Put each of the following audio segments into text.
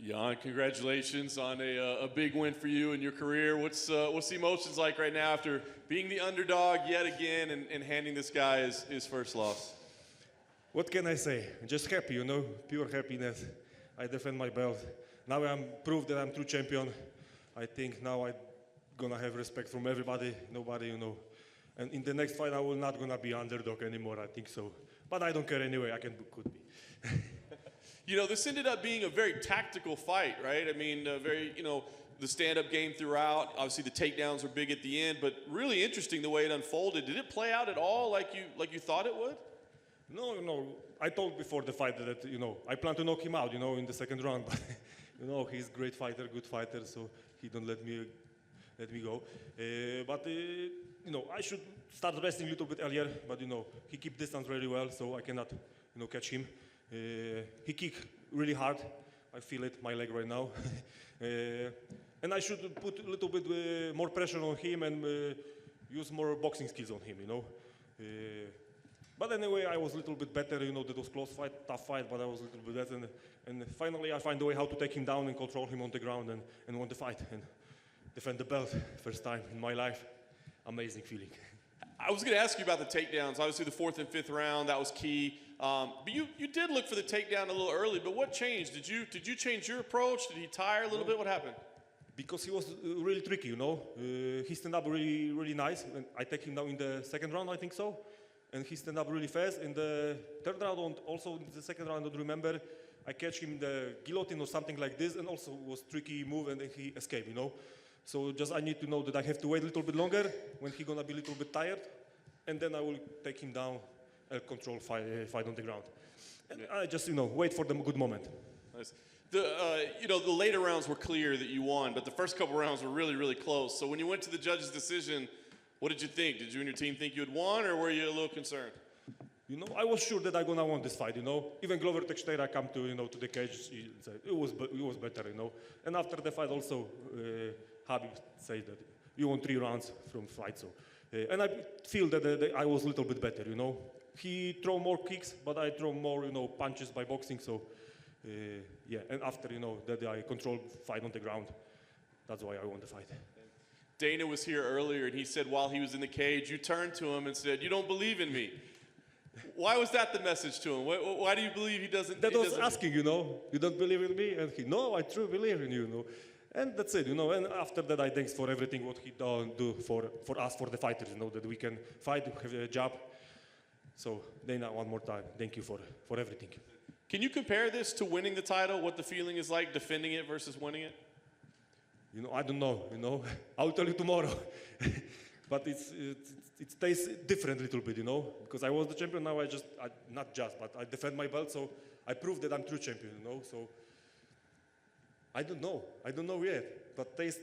Jan, congratulations on a big win for you in your career. What's the emotions like right now after being the underdog yet again and handing this guy his first loss? What can I say? Just happy, pure happiness. I defend my belt. Now I'm proved that I'm true champion. I think now I'm gonna have respect from everybody, nobody, And in the next fight, I will not gonna be underdog anymore. I think so. But I don't care anyway. Could be. This ended up being a very tactical fight, right? I mean, the stand-up game throughout. Obviously, the takedowns were big at the end, but really interesting the way it unfolded. Did it play out at all like you thought it would? No. I told before the fight that, I plan to knock him out, in the second round. But, he's a great fighter, good fighter, so he don't let me go. I should start resting a little bit earlier, but, he keep distance very well, so I cannot, catch him. He kick really hard. I feel it, my leg right now. And I should put a little bit more pressure on him and use more boxing skills on him, But anyway, I was a little bit better, that was close fight, tough fight, but I was a little bit better. And finally, I find a way how to take him down and control him on the ground and won the fight and defend the belt. First time in my life. Amazing feeling. I was going to ask you about the takedowns. Obviously, the fourth and fifth round, that was key. But you did look for the takedown a little early, but what changed? Did you change your approach? Did he tire a little bit? What happened? Because he was really tricky, He stand up really, really nice. And I take him down in the second round, I think so. And he stand up really fast. In the third round, and also in the second round, I don't remember, I catch him in the guillotine or something like this, and also was tricky move, and then he escaped, So just I need to know that I have to wait a little bit longer when he gonna be a little bit tired, and then I will take him down and control fight on the ground. And I just, wait for the good moment. Nice. The later rounds were clear that you won, but the first couple rounds were really, really close. So when you went to the judge's decision, what did you think? Did you and your team think you had won, or were you a little concerned? I was sure that I'm gonna win this fight. Even Glover Teixeira come to the cage. He said it was better. And after the fight, also Habib said that you won 3 rounds from fight. So, and I feel that I was a little bit better. He throw more kicks, but I throw more punches by boxing. So, yeah. And after that I control fight on the ground. That's why I won the fight. Dana was here earlier, and he said while he was in the cage, you turned to him and said, "You don't believe in me." Why was that the message to him? Why do you believe he doesn't? That was asking, you don't believe in me? And he, no, I truly believe in you, And that's it, And after that, I thanks for everything what he do for us, for the fighters, that we can fight, have a job. So, Dana, one more time, thank you for everything. Can you compare this to winning the title? What the feeling is like defending it versus winning it? I don't know, I'll tell you tomorrow. But it stays different a little bit, because I was the champion, now but I defend my belt, so I prove that I'm true champion, So I don't know yet, but taste,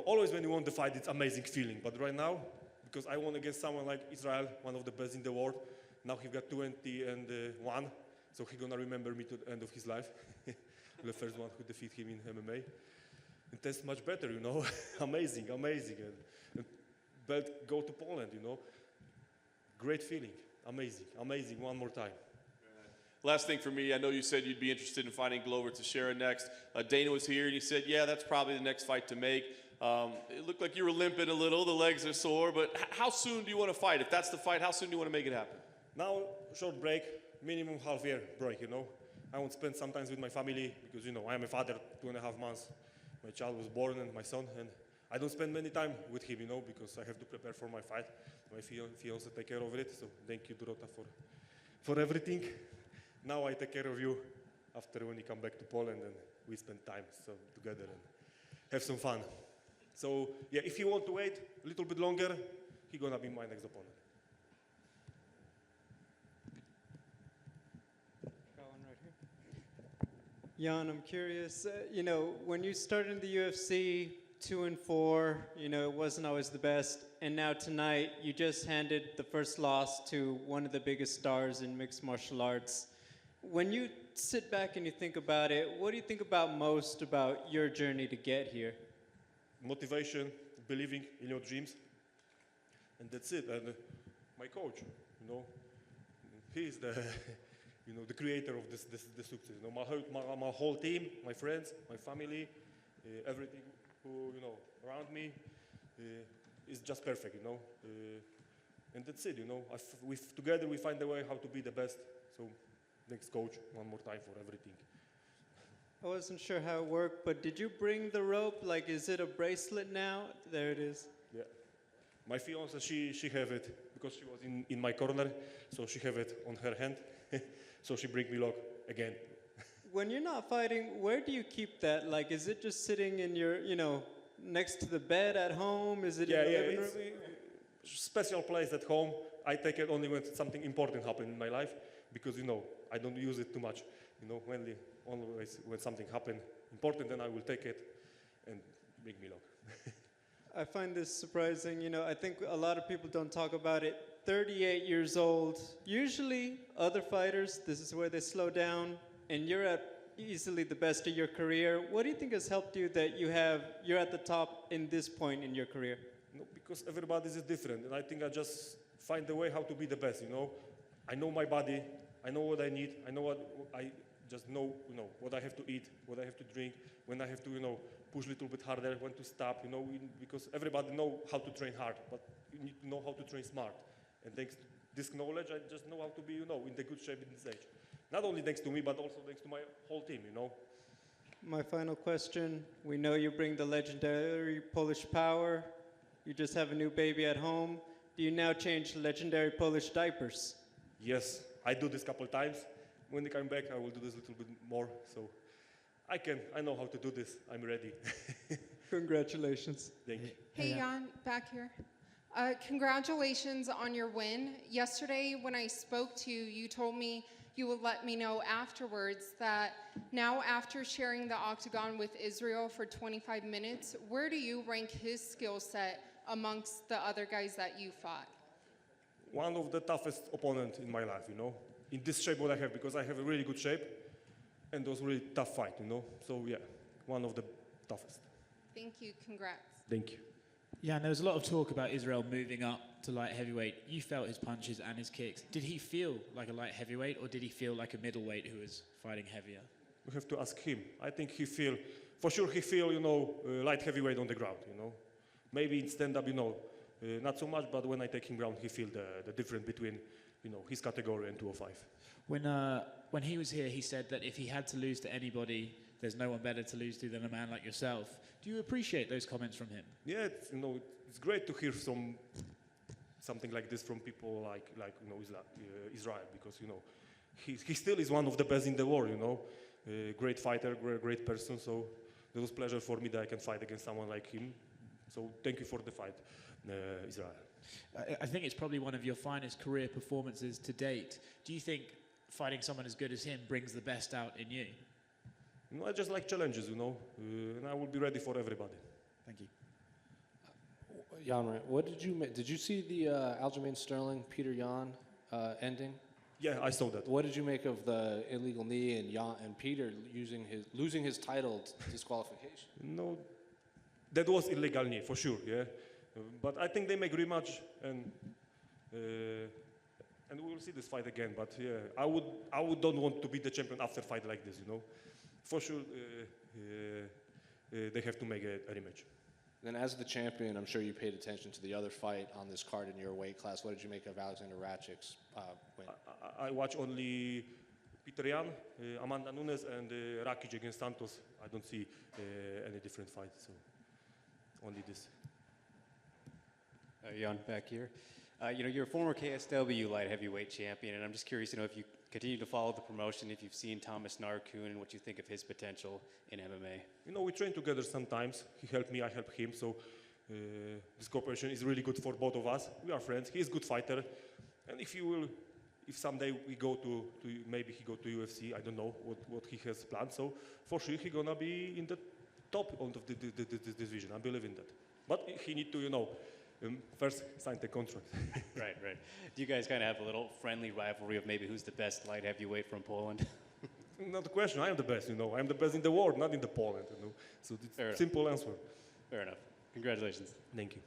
always when you won the fight, it's amazing feeling. But right now, because I won against someone like Israel, one of the best in the world, now he got 20-1, so he's gonna remember me to the end of his life. The first one who defeated him in MMA. It tastes much better, amazing. And belt go to Poland, Great feeling, amazing, one more time. Last thing for me, I know you said you'd be interested in fighting Glover Teixeira next. Dana was here, and he said, yeah, that's probably the next fight to make. It looked like you were limping a little, the legs are sore, but how soon do you want to fight? If that's the fight, how soon do you want to make it happen? Now, short break, minimum half-year break, I want to spend some time with my family, because, I am a father, 2.5 months. My child was born, and my son, and I don't spend many time with him, because I have to prepare for my fight. My fiance take care of it, so thank you, Dorota, for everything. Now I take care of you after when you come back to Poland, and we spend time together and have some fun. So, yeah, if you want to wait a little bit longer, he's gonna be my next opponent. Jan, I'm curious, when you started in the UFC, 2-4, it wasn't always the best, and now tonight, you just handed the first loss to one of the biggest stars in mixed martial arts. When you sit back and you think about it, what do you think about most about your journey to get here? Motivation, believing in your dreams, and that's it. And my coach, he's you know, the creator of this success. You know, my whole team, my friends, my family, everything who, you know, around me is just perfect, you know. And that's it, you know. Together we find a way how to be the best. So thanks, coach, one more time for everything. I wasn't sure how it worked, but did you bring the rope? Like, is it a bracelet now? There it is. Yeah. My fiance, she have it because she was in my corner, so she have it on her hand. So she bring me lock again. When you're not fighting, where do you keep that? Like, is it just sitting in your, you know, next to the bed at home? Is it in the living room? It's a special place at home. I take it only when something important happens in my life because, you know, I don't use it too much. You know, always when something happens important, then I will take it and bring me lock. I find this surprising. You know, I think a lot of people don't talk about it. 38 years old. Usually, other fighters, this is where they slow down, and you're at easily the best of your career. What do you think has helped you that you're at the top in this point in your career? No, because everybody is different, and I think I just find a way how to be the best. You know, I know my body. I know what I need. I know what I just know. You know what I have to eat, what I have to drink, when I have to, you know, push a little bit harder, when to stop. You know, because everybody know how to train hard, but you need to know how to train smart. And thanks to this knowledge, I just know how to be, you know, in the good shape in this age. Not only thanks to me, but also thanks to my whole team. You know. My final question. We know you bring the legendary Polish power. You just have a new baby at home. Do you now change legendary Polish diapers? Yes, I do this couple times. When I come back, I will do this a little bit more. So I know how to do this. I'm ready. Congratulations. Thank you. Hey, Jan, back here. Congratulations on your win. Yesterday, when I spoke to you, you told me you would let me know afterwards that now after sharing the octagon with Israel for 25 minutes, where do you rank his skill set amongst the other guys that you fought? One of the toughest opponents in my life, you know, in this shape what I have, because I have a really good shape, and it was really tough fight, you know. So yeah, one of the toughest. Thank you. Congrats. Thank you. Yeah, and there was a lot of talk about Israel moving up to light heavyweight. You felt his punches and his kicks. Did he feel like a light heavyweight, or did he feel like a middleweight who was fighting heavier? We have to ask him. I think he feel, for sure he feel, you know, light heavyweight on the ground, you know. Maybe in stand-up, you know, not so much, but when I take him ground, he feel the difference between, you know, his category and 205. When he was here, he said that if he had to lose to anybody, there's no one better to lose to than a man like yourself. Do you appreciate those comments from him? Yeah, you know, it's great to hear something like this from people like you know, Israel, because, you know, he still is one of the best in the world, you know. Great fighter, great person, so it was a pleasure for me that I can fight against someone like him. So thank you for the fight, Israel. I think it's probably one of your finest career performances to date. Do you think fighting someone as good as him brings the best out in you? You know, I just like challenges, you know, and I will be ready for everybody. Thank you. Jan, what did you see the Aljamain Sterling Peter Jan ending? Yeah, I saw that. What did you make of the illegal knee and Peter losing his title disqualification? No, that was illegal knee for sure. Yeah, but I think they make rematch and we will see this fight again. But yeah, I would don't want to be the champion after a fight like this. You know, for sure they have to make a rematch. Then as the champion, I'm sure you paid attention to the other fight on this card in your weight class. What did you make of Alexander Ratchik's win? I watch only Peter Yan, Amanda Nunes, and Rakic against Santos. I don't see any different fights, so only this. Jan, back here. You know, you're a former KSW light heavyweight champion, and I'm just curious, you know, if you continue to follow the promotion, if you've seen Thomas Narkun and what you think of his potential in MMA. You know, we train together sometimes. He helped me, I help him. So this cooperation is really good for both of us. We are friends. He is a good fighter, and if someday we go to maybe he go to UFC, I don't know what he has planned. So for sure he gonna be in the top of this division. I believe in that. But he need to, you know, first sign the contract. Right. Do you guys kind of have a little friendly rivalry of maybe who's the best light heavyweight from Poland? Not a question. I am the best, you know. I am the best in the world, not in the Poland, you know. So it's simple answer. Fair enough. Congratulations. Thank you.